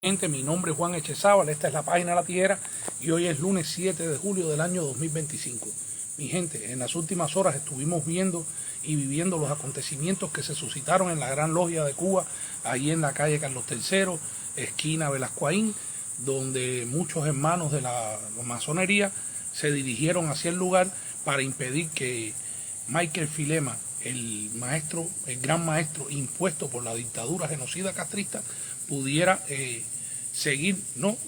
Gente, mi nombre es Juan Echezábal, esta es la página La Tijera y hoy es lunes 7 de julio del año 2025. Mi gente, en las últimas horas estuvimos viendo y viviendo los acontecimientos que se suscitaron en la Gran Logia de Cuba, ahí en la calle Carlos III, esquina Velascoaín, donde muchos hermanos de la masonería se dirigieron hacia el lugar para impedir que Michael Filema, el gran maestro impuesto por la dictadura genocida castrista, pudiera seguir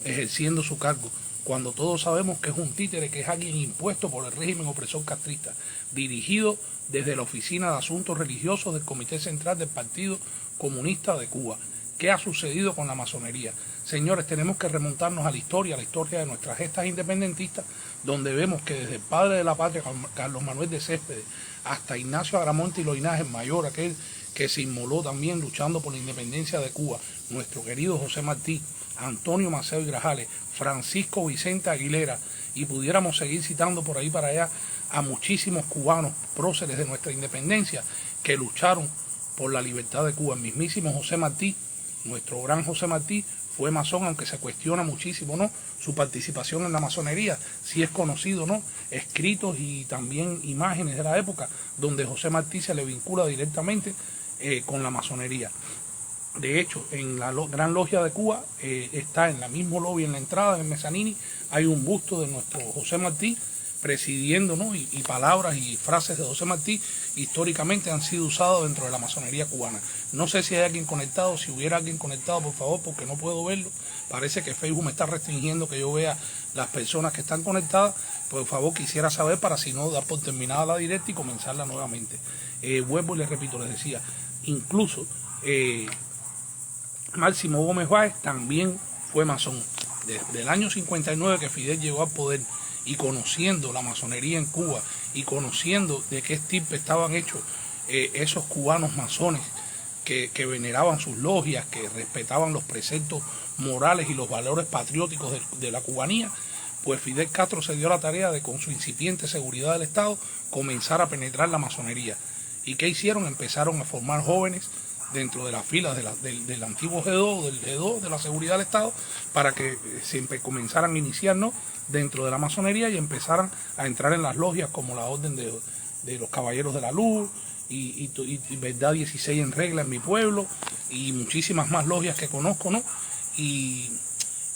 ejerciendo su cargo, cuando todos sabemos que es un títere, que es alguien impuesto por el régimen opresor castrista, dirigido desde la Oficina de Asuntos Religiosos del Comité Central del Partido Comunista de Cuba. ¿Qué ha sucedido con la masonería? Señores, tenemos que remontarnos a la historia de nuestras gestas independentistas, donde vemos que desde el padre de la patria, Carlos Manuel de Céspedes, hasta Ignacio Agramonte y Loinaje, el mayor, aquel que se inmoló también luchando por la independencia de Cuba, nuestro querido José Martí, Antonio Maceo y Grajales, Francisco Vicente Aguilera, y pudiéramos seguir citando por ahí para allá a muchísimos cubanos próceres de nuestra independencia que lucharon por la libertad de Cuba. El mismísimo José Martí, nuestro gran José Martí, fue masón, aunque se cuestiona muchísimo, ¿no?, su participación en la masonería, si es conocido, ¿no?, escritos y también imágenes de la época donde José Martí se le vincula directamente con la masonería. De hecho, en la Gran Logia de Cuba está en el mismo lobby, en la entrada, en el mezanini, hay un busto de nuestro José Martí presidiendo, ¿no?, y palabras y frases de José Martí históricamente han sido usadas dentro de la masonería cubana. No sé si hay alguien conectado, si hubiera alguien conectado, por favor, porque no puedo verlo. Parece que Facebook me está restringiendo que yo vea las personas que están conectadas. Por favor, quisiera saber para si no dar por terminada la directa y comenzarla nuevamente. Vuelvo y les repito, les decía, incluso Máximo Gómez Báez también fue masón. Desde el año 59 que Fidel llegó al poder, y conociendo la masonería en Cuba y conociendo de qué estirpe estaban hechos esos cubanos masones que veneraban sus logias, que respetaban los preceptos morales y los valores patrióticos de la cubanía, pues Fidel Castro se dio la tarea de, con su incipiente seguridad del Estado, comenzar a penetrar la masonería. ¿Y qué hicieron? Empezaron a formar jóvenes dentro de las filas del antiguo G2, del G2, de la seguridad del Estado, para que siempre comenzaran a iniciarnos dentro de la masonería y empezaran a entrar en las logias como la Orden de los Caballeros de la Luz y Verdad 16 en Regla en mi pueblo y muchísimas más logias que conozco, ¿no? Y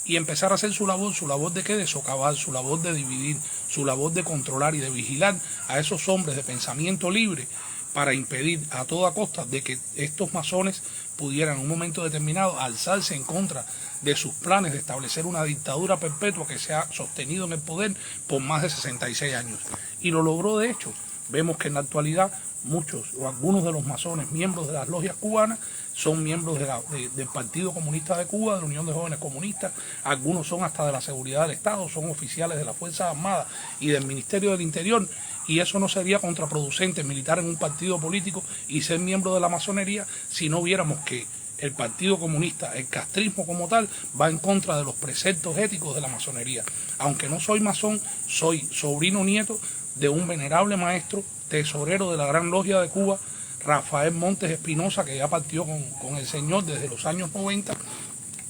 empezar a hacer su labor de qué, de socavar, su labor de dividir, su labor de controlar y de vigilar a esos hombres de pensamiento libre, para impedir a toda costa de que estos masones pudieran en un momento determinado alzarse en contra de sus planes de establecer una dictadura perpetua que se ha sostenido en el poder por más de 66 años. Y lo logró de hecho. Vemos que en la actualidad muchos o algunos de los masones, miembros de las logias cubanas, son miembros del Partido Comunista de Cuba, de la Unión de Jóvenes Comunistas, algunos son hasta de la Seguridad del Estado, son oficiales de las Fuerzas Armadas y del Ministerio del Interior, y eso no sería contraproducente militar en un partido político y ser miembro de la masonería si no viéramos que el Partido Comunista, el castrismo como tal, va en contra de los preceptos éticos de la masonería. Aunque no soy masón, soy sobrino nieto de un venerable maestro, tesorero de la Gran Logia de Cuba, Rafael Montes Espinosa, que ya partió con el Señor desde los años 90,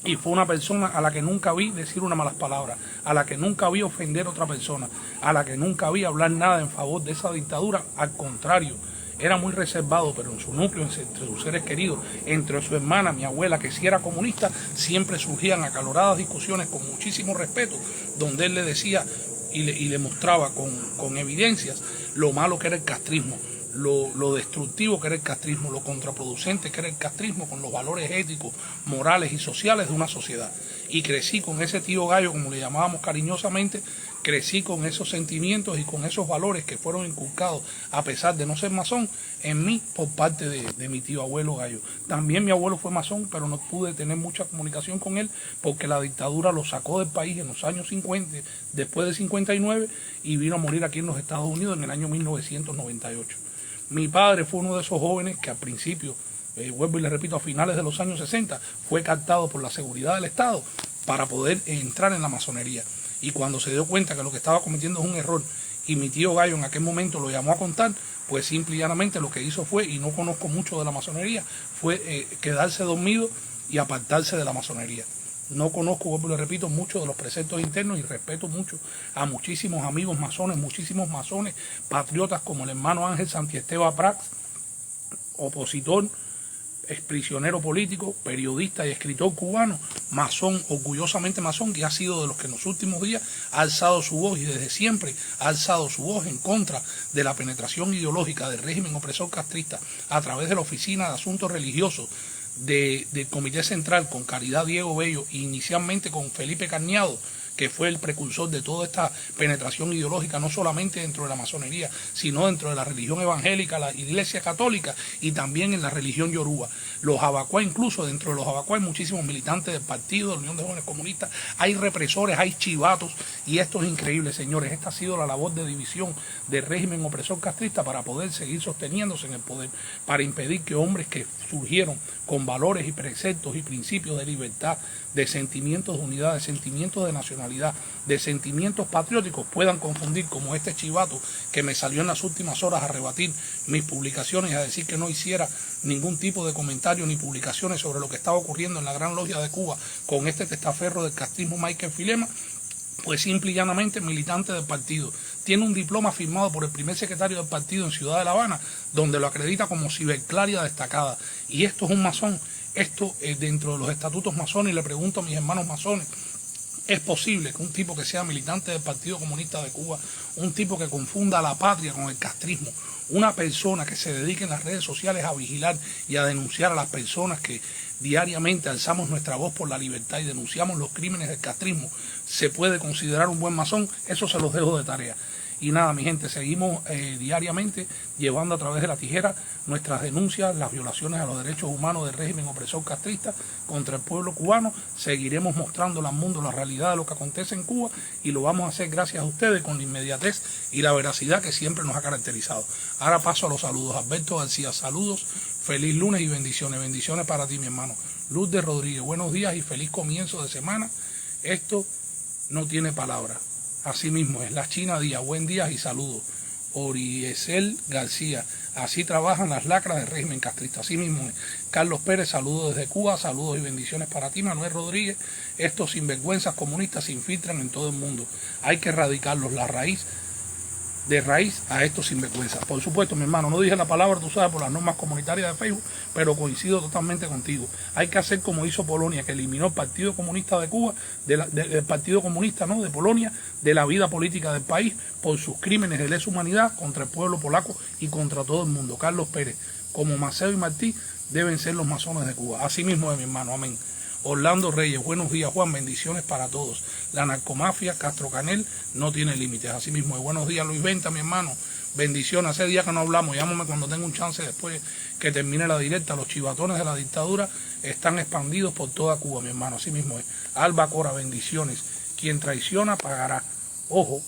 y fue una persona a la que nunca vi decir una mala palabra, a la que nunca vi ofender a otra persona, a la que nunca vi hablar nada en favor de esa dictadura. Al contrario, era muy reservado, pero en su núcleo, entre sus seres queridos, entre su hermana, mi abuela, que sí era comunista, siempre surgían acaloradas discusiones con muchísimo respeto, donde él le decía y le mostraba con evidencias lo malo que era el castrismo, lo destructivo que era el castrismo, lo contraproducente que era el castrismo con los valores éticos, morales y sociales de una sociedad. Y crecí con ese tío Gallo, como le llamábamos cariñosamente, crecí con esos sentimientos y con esos valores que fueron inculcados, a pesar de no ser masón, en mí por parte de mi tío abuelo Gallo. También mi abuelo fue masón, pero no pude tener mucha comunicación con él porque la dictadura lo sacó del país en los años 50, después de 59, y vino a morir aquí en los Estados Unidos en el año 1998. Mi padre fue uno de esos jóvenes que al principio, vuelvo y le repito, a finales de los años 60, fue captado por la seguridad del Estado para poder entrar en la masonería. Y cuando se dio cuenta que lo que estaba cometiendo es un error, y mi tío Gallo en aquel momento lo llamó a contar, pues simple y llanamente lo que hizo fue, y no conozco mucho de la masonería, fue quedarse dormido y apartarse de la masonería. No conozco, como le repito, muchos de los preceptos internos y respeto mucho a muchísimos amigos masones, muchísimos masones patriotas como el hermano Ángel Santiesteban Prats, opositor, exprisionero político, periodista y escritor cubano, masón, orgullosamente masón, que ha sido de los que en los últimos días ha alzado su voz y desde siempre ha alzado su voz en contra de la penetración ideológica del régimen opresor castrista a través de la Oficina de Asuntos Religiosos del Comité Central con Caridad Diego Bello e inicialmente con Felipe Carniado, que fue el precursor de toda esta penetración ideológica, no solamente dentro de la masonería, sino dentro de la religión evangélica, la iglesia católica y también en la religión yoruba. Los abacuá, incluso dentro de los abacuá hay muchísimos militantes del partido, de la Unión de Jóvenes Comunistas, hay represores, hay chivatos, y esto es increíble, señores. Esta ha sido la labor de división del régimen opresor castrista para poder seguir sosteniéndose en el poder, para impedir que hombres que surgieron con valores y preceptos y principios de libertad, de sentimientos de unidad, de sentimientos de nacionalidad, de sentimientos patrióticos, puedan confundir como este chivato que me salió en las últimas horas a rebatir mis publicaciones, a decir que no hiciera ningún tipo de comentario ni publicaciones sobre lo que estaba ocurriendo en la Gran Logia de Cuba con este testaferro del castrismo Michael Filema, pues simple y llanamente militante del partido. Tiene un diploma firmado por el primer secretario del partido en Ciudad de La Habana, donde lo acredita como ciberclaria destacada. Y esto es un masón, esto dentro de los estatutos masones, y le pregunto a mis hermanos masones, ¿es posible que un tipo que sea militante del Partido Comunista de Cuba, un tipo que confunda a la patria con el castrismo, una persona que se dedique en las redes sociales a vigilar y a denunciar a las personas que diariamente alzamos nuestra voz por la libertad y denunciamos los crímenes del castrismo, se puede considerar un buen masón? Eso se los dejo de tarea. Y nada, mi gente, seguimos diariamente llevando a través de la tijera nuestras denuncias, las violaciones a los derechos humanos del régimen opresor castrista contra el pueblo cubano. Seguiremos mostrando al mundo la realidad de lo que acontece en Cuba y lo vamos a hacer gracias a ustedes con la inmediatez y la veracidad que siempre nos ha caracterizado. Ahora paso a los saludos. Alberto García, saludos, feliz lunes y bendiciones. Bendiciones para ti, mi hermano. Luz de Rodríguez, buenos días y feliz comienzo de semana. Esto no tiene palabras. Así mismo es. La China Díaz, buen día y saludos. Oriesel García, así trabajan las lacras del régimen castrista. Así mismo es. Carlos Pérez, saludos desde Cuba, saludos y bendiciones para ti. Manuel Rodríguez, estos sinvergüenzas comunistas se infiltran en todo el mundo. Hay que erradicarlos, de raíz a estos sinvergüenzas. Por supuesto, mi hermano, no dije la palabra, tú sabes, por las normas comunitarias de Facebook, pero coincido totalmente contigo. Hay que hacer como hizo Polonia, que eliminó el Partido Comunista de Cuba, del Partido Comunista, ¿no?, de Polonia, de la vida política del país, por sus crímenes de lesa humanidad contra el pueblo polaco y contra todo el mundo. Carlos Pérez, como Maceo y Martí, deben ser los masones de Cuba. Así mismo es, mi hermano, amén. Orlando Reyes, buenos días, Juan, bendiciones para todos. La narcomafia, Castro Canel, no tiene límites. Así mismo, buenos días, Luis Venta, mi hermano, bendiciones. Hace días que no hablamos, llámame cuando tenga un chance después que termine la directa. Los chivatones de la dictadura están expandidos por toda Cuba, mi hermano, así mismo es. Alba Cora, bendiciones. Quien traiciona pagará. Ojo,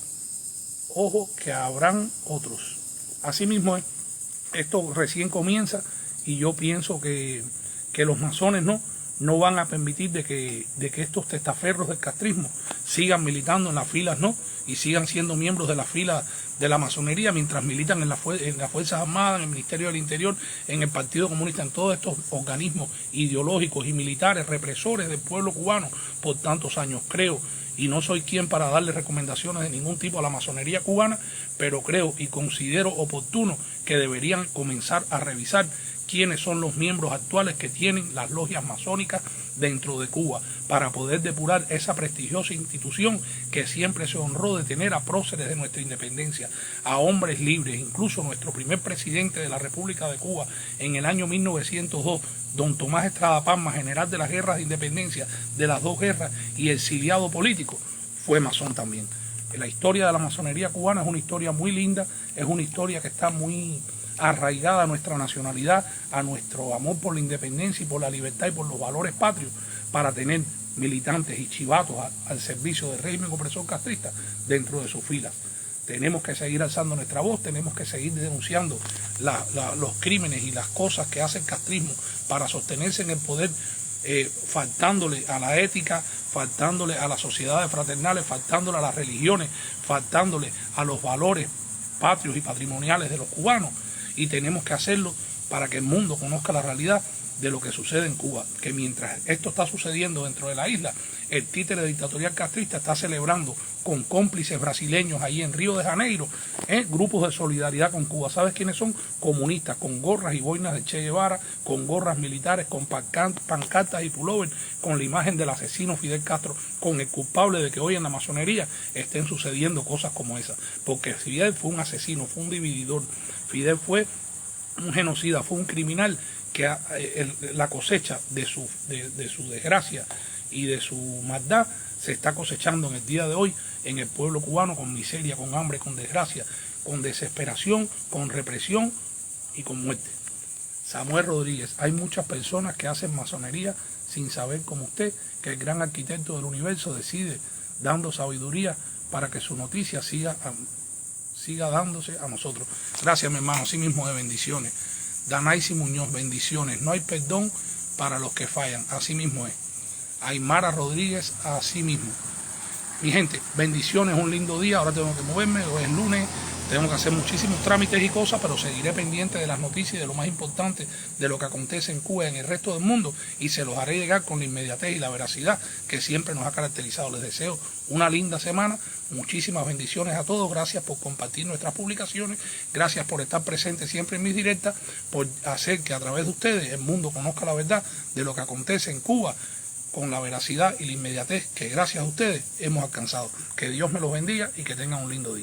ojo que habrán otros. Así mismo es. Esto recién comienza y yo pienso que los masones no van a permitir de que estos testaferros del castrismo sigan militando en las filas, y sigan siendo miembros de las filas de la masonería mientras militan en las Fuerzas Armadas, en el Ministerio del Interior, en el Partido Comunista, en todos estos organismos ideológicos y militares represores del pueblo cubano por tantos años. Creo, y no soy quien para darle recomendaciones de ningún tipo a la masonería cubana, pero creo y considero oportuno que deberían comenzar a revisar quiénes son los miembros actuales que tienen las logias masónicas dentro de Cuba, para poder depurar esa prestigiosa institución que siempre se honró de tener a próceres de nuestra independencia, a hombres libres. Incluso nuestro primer presidente de la República de Cuba en el año 1902, don Tomás Estrada Palma, general de las guerras de independencia, de las dos guerras y exiliado político, fue masón también. La historia de la masonería cubana es una historia muy linda, es una historia que está muy arraigada a nuestra nacionalidad, a nuestro amor por la independencia y por la libertad y por los valores patrios, para tener militantes y chivatos al servicio del régimen opresor castrista dentro de sus filas. Tenemos que seguir alzando nuestra voz, tenemos que seguir denunciando los crímenes y las cosas que hace el castrismo para sostenerse en el poder, faltándole a la ética, faltándole a las sociedades fraternales, faltándole a las religiones, faltándole a los valores patrios y patrimoniales de los cubanos. Y tenemos que hacerlo para que el mundo conozca la realidad de lo que sucede en Cuba, que mientras esto está sucediendo dentro de la isla, el títere dictatorial castrista está celebrando con cómplices brasileños ahí en Río de Janeiro, grupos de solidaridad con Cuba. ¿Sabes quiénes son? Comunistas, con gorras y boinas de Che Guevara, con gorras militares, con pancartas y pullovers, con la imagen del asesino Fidel Castro, con el culpable de que hoy en la masonería estén sucediendo cosas como esas. Porque Fidel fue un asesino, fue un divididor, Fidel fue un genocida, fue un criminal que la cosecha de su desgracia y de su maldad se está cosechando en el día de hoy en el pueblo cubano, con miseria, con hambre, con desgracia, con desesperación, con represión y con muerte. Samuel Rodríguez, hay muchas personas que hacen masonería sin saber, como usted, que el gran arquitecto del universo decide dando sabiduría para que su noticia siga dándose a nosotros. Gracias, mi hermano, así mismo de bendiciones. Danaisi Muñoz, bendiciones. No hay perdón para los que fallan, así mismo es. Aymara Rodríguez, así mismo. Mi gente, bendiciones, un lindo día. Ahora tengo que moverme, hoy es lunes, tengo que hacer muchísimos trámites y cosas, pero seguiré pendiente de las noticias y de lo más importante de lo que acontece en Cuba y en el resto del mundo, y se los haré llegar con la inmediatez y la veracidad que siempre nos ha caracterizado. Les deseo una linda semana, muchísimas bendiciones a todos, gracias por compartir nuestras publicaciones, gracias por estar presentes siempre en mis directas, por hacer que a través de ustedes el mundo conozca la verdad de lo que acontece en Cuba, con la veracidad y la inmediatez que gracias a ustedes hemos alcanzado. Que Dios me los bendiga y que tengan un lindo día.